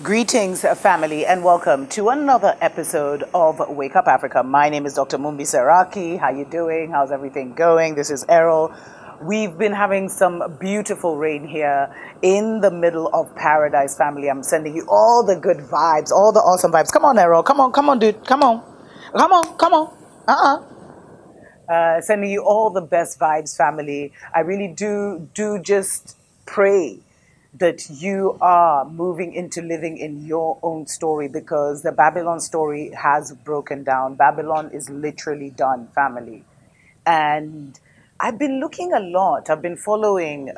Greetings, family, and welcome to another episode of Wake Up Africa. My name is Dr. Mumbi Saraki. How you doing? How's everything going? This is Errol. We've been having some beautiful rain here in the middle of paradise, family. I'm sending you all the good vibes, all the awesome vibes. Come on, Errol. Come on, dude. Come on. Come on. Sending you all the best vibes, family. I really do just pray that you are moving into living in your own story, because the Babylon story has broken down. Babylon is literally done, family. And I've been looking a lot. I've been following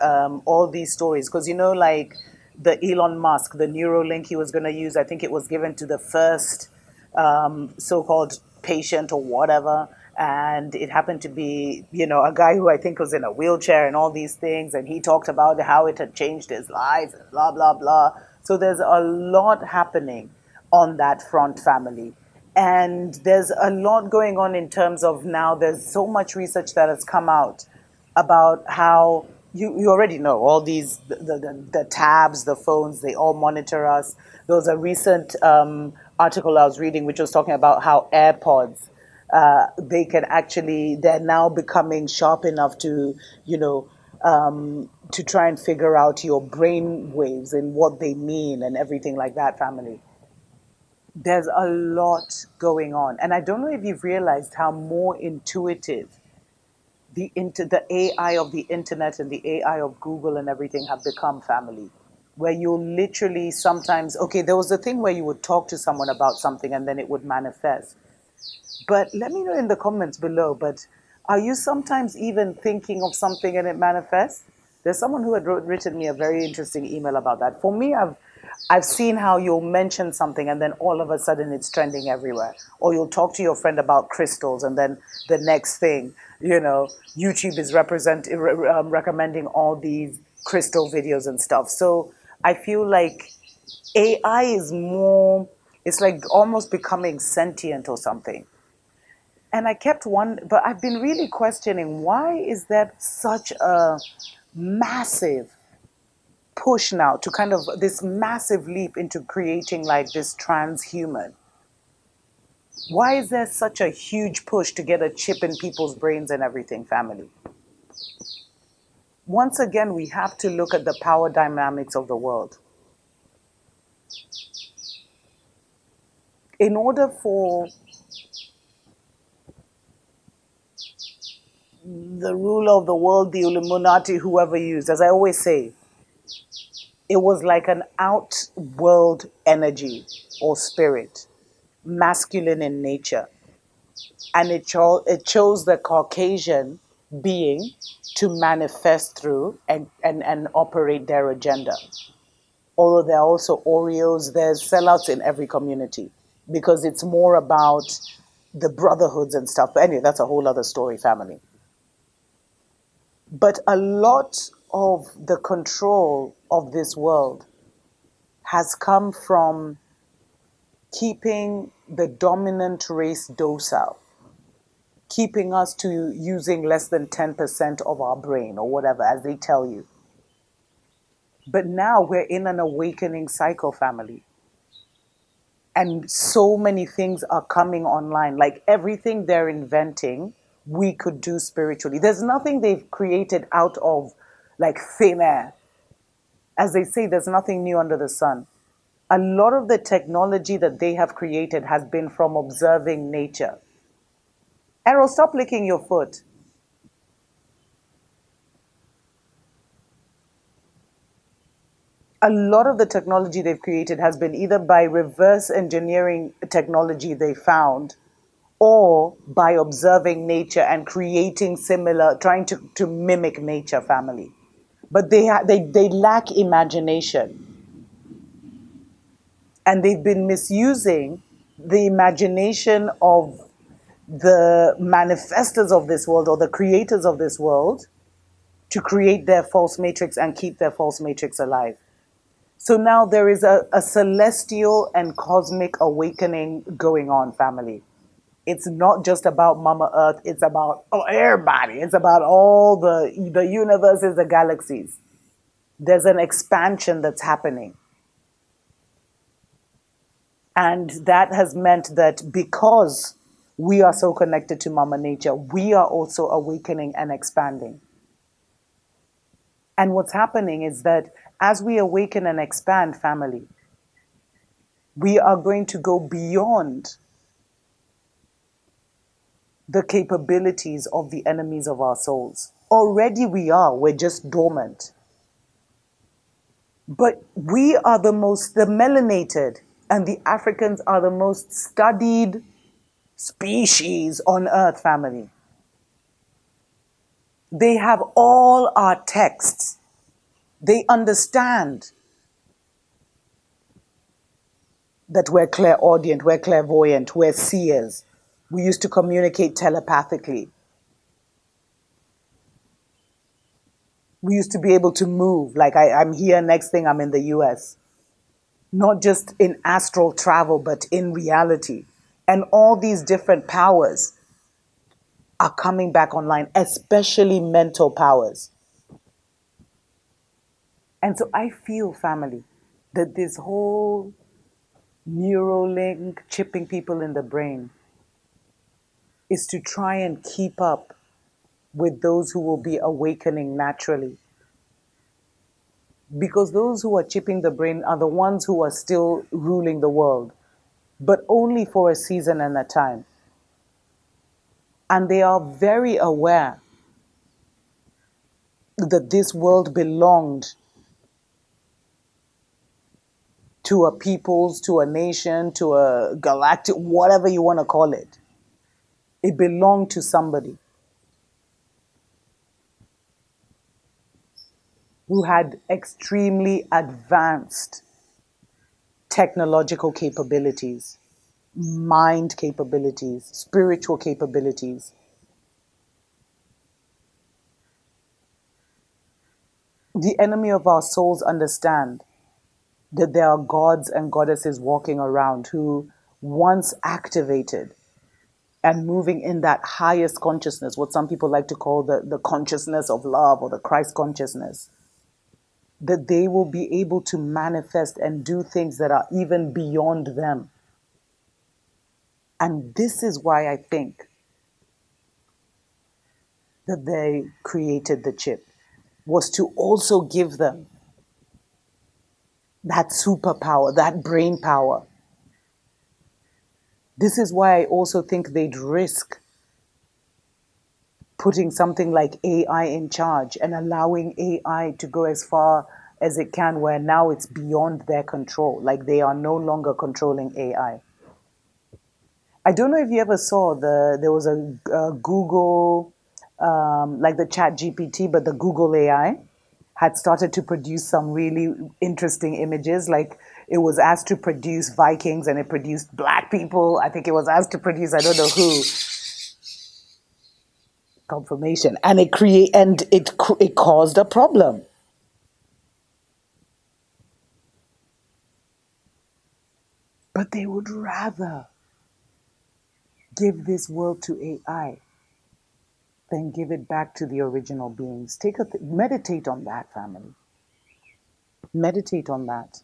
all these stories because, like the Elon Musk, the Neuralink he was going to use, I think it was given to the first so-called patient or whatever. And it happened to be, a guy who I think was in a wheelchair and all these things. And he talked about how it had changed his life and blah, blah, blah. So there's a lot happening on that front, family. And there's a lot going on in terms of now there's so much research that has come out about how you already know all these, the tabs, the phones, they all monitor us. There was a recent article I was reading which was talking about how AirPods, they're now becoming sharp enough to, to try and figure out your brain waves and what they mean and everything like that, family. There's a lot going on. And I don't know if you've realized how more intuitive the AI of the internet and the AI of Google and everything have become, family. Where you'll literally sometimes, okay, there was a thing where you would talk to someone about something and then it would manifest. But let me know in the comments below, but are you sometimes even thinking of something and it manifests? There's someone who had written me a very interesting email about that. For me, I've seen how you'll mention something and then all of a sudden it's trending everywhere. Or you'll talk to your friend about crystals and then the next thing, YouTube is recommending all these crystal videos and stuff. So I feel like AI is more, it's like almost becoming sentient or something. And I kept one, but I've been really questioning, why is that such a massive push now to kind of this massive leap into creating like this transhuman? Why is there such a huge push to get a chip in people's brains and everything, family? Once again, we have to look at the power dynamics of the world. In order for the ruler of the world, the Illuminati, whoever used, as I always say, it was like an outworld energy or spirit, masculine in nature. And it chose the Caucasian being to manifest through and operate their agenda. Although there are also Oreos, there's sellouts in every community because it's more about the brotherhoods and stuff. But anyway, that's a whole other story, family. But a lot of the control of this world has come from keeping the dominant race docile, keeping us to using less than 10% of our brain or whatever, as they tell you. But now we're in an awakening cycle, family. And so many things are coming online, like everything they're inventing we could do spiritually. There's nothing they've created out of like thin air. As they say, there's nothing new under the sun. A lot of the technology that they have created has been from observing nature. Errol, stop licking your foot. A lot of the technology they've created has been either by reverse engineering technology they found or by observing nature and creating similar, trying to mimic nature, family. But they lack imagination. And they've been misusing the imagination of the manifestors of this world or the creators of this world to create their false matrix and keep their false matrix alive. So now there is a celestial and cosmic awakening going on, family. It's not just about Mama Earth, it's about everybody. It's about all the universes, the galaxies. There's an expansion that's happening. And that has meant that because we are so connected to Mama Nature, we are also awakening and expanding. And what's happening is that as we awaken and expand, family, we are going to go beyond the capabilities of the enemies of our souls. Already we are, we're just dormant. But we are the melanated, and the Africans are the most studied species on earth, family. They have all our texts. They understand that we're clairaudient, we're clairvoyant, we're seers. We used to communicate telepathically. We used to be able to move. Like I'm here, next thing I'm in the US. Not just in astral travel, but in reality. And all these different powers are coming back online, especially mental powers. And so I feel, family, that this whole Neuralink chipping people in the brain is to try and keep up with those who will be awakening naturally. Because those who are chipping the brain are the ones who are still ruling the world, but only for a season and a time. And they are very aware that this world belonged to a peoples, to a nation, to a galactic, whatever you want to call it. It belonged to somebody who had extremely advanced technological capabilities, mind capabilities, spiritual capabilities. The enemy of our souls understand that there are gods and goddesses walking around who once activated and moving in that highest consciousness, what some people like to call the consciousness of love or the Christ consciousness, that they will be able to manifest and do things that are even beyond them. And this is why I think that they created the chip, was to also give them that superpower, that brain power. This is why I also think they'd risk putting something like AI in charge and allowing AI to go as far as it can, where now it's beyond their control. Like they are no longer controlling AI. I don't know if you ever saw there was a Google, like the Chat GPT, but the Google AI had started to produce some really interesting images. Like it was asked to produce Vikings and it produced black people. I think it was asked to produce, I don't know who, confirmation. And it caused a problem. But they would rather give this world to AI than give it back to the original beings. Meditate on that, family. Meditate on that.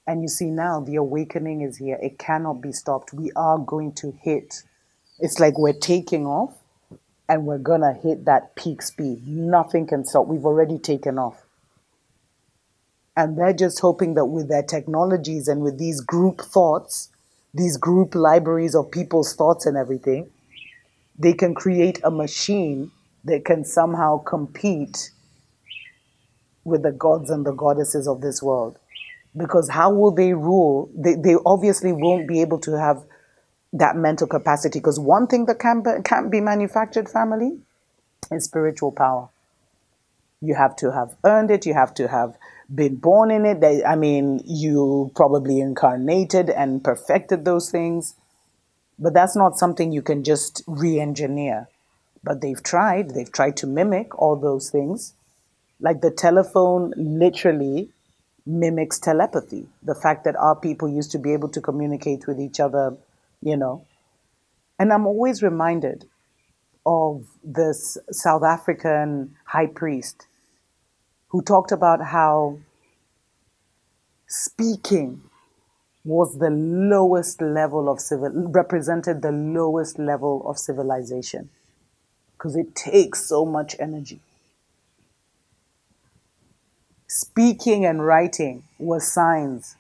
And you see now the awakening is here. It cannot be stopped. We are going to hit. It's like we're taking off and we're going to hit that peak speed. Nothing can stop. We've already taken off. And they're just hoping that with their technologies and with these group thoughts, these group libraries of people's thoughts and everything, they can create a machine that can somehow compete with the gods and the goddesses of this world. Because how will they rule? They obviously won't be able to have that mental capacity. Because one thing that can't be manufactured, family, is spiritual power. You have to have earned it. You have to have been born in it. I mean, you probably incarnated and perfected those things. But that's not something you can just re engineer. But they've tried to mimic all those things. Like the telephone literally mimics telepathy. The fact that our people used to be able to communicate with each other, you know. And I'm always reminded of this South African high priest who talked about how speaking was the lowest level of represented the lowest level of civilization because it takes so much energy. Speaking and writing were signs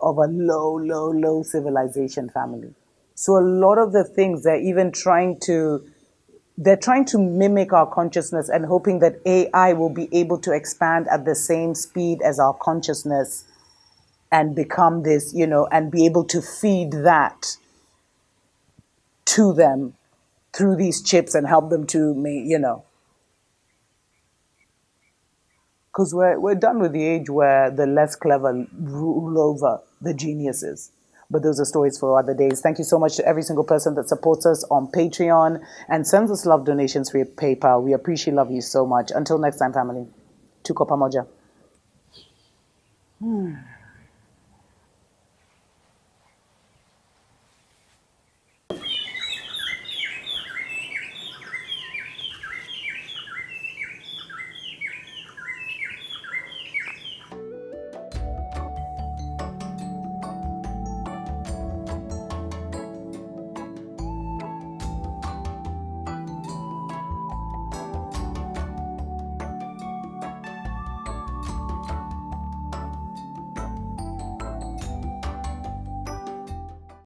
of a low civilization family. So a lot of the things they're trying to mimic our consciousness and hoping that AI will be able to expand at the same speed as our consciousness and become this, and be able to feed that to them through these chips and help them to because we're done with the age where the less clever rule over the geniuses. But those are stories for other days. Thank you so much to every single person that supports us on Patreon and sends us love donations via PayPal. We appreciate love you so much. Until next time, family. Tuko pamoja.